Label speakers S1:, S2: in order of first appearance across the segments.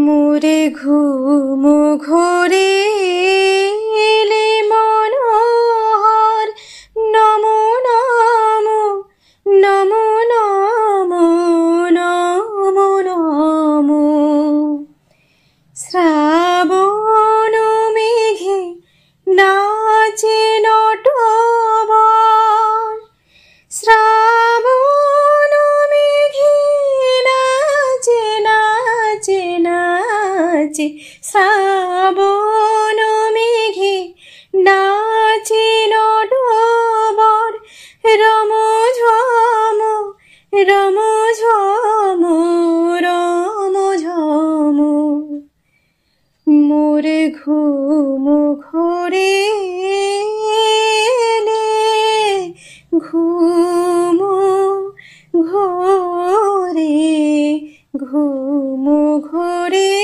S1: মোরে ঘুম ঘোরে এলে মনোহর, নমো নমো নমো নমো নমো নমো। শ্রাবণ মেঘে নাচে নটবর, শ্রাবণ মেঘে নাচে নাচে নাচে, শ্রাবণ মেঘে নাচে নটবর, রমঝম রমঝম রমঝম। মোরে ঘুম ঘোরে এলে, ঘুম ঘোরে ঘুম ঘোরে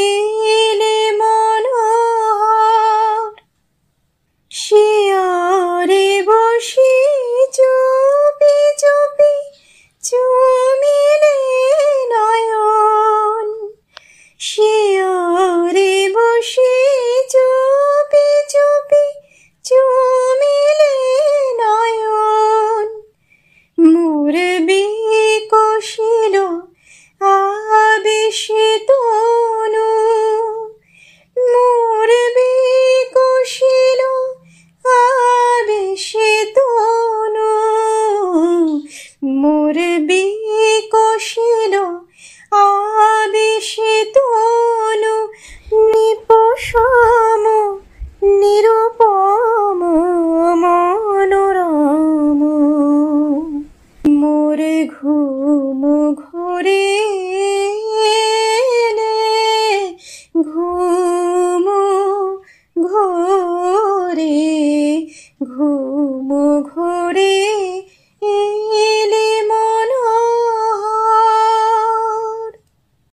S1: এলে মনোহর। শিয়রে বসি চুপি চুপি চুমিলে নয়ন, শিয়রে বসি চুপি চুপি চুমিলে নয়ন। মোর বিকশিল আবেশে তনু, মোর বিকশিল আবেশে তনু, মোর বিকশিল আবেশে তনু। নিপসম নিরুপম মনোরম। মোরে ঘুম ঘোরে এলে, ঘুম ঘোরে ঘুম ঘোরে